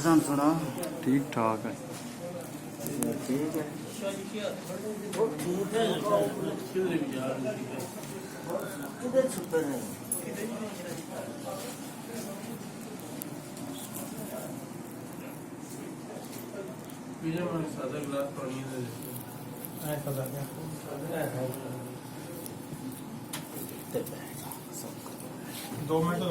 पसंद सुना ठीक ठाक है। ठीक है किधर छुपे नहीं सादा गिलास पानी दे दो मिनट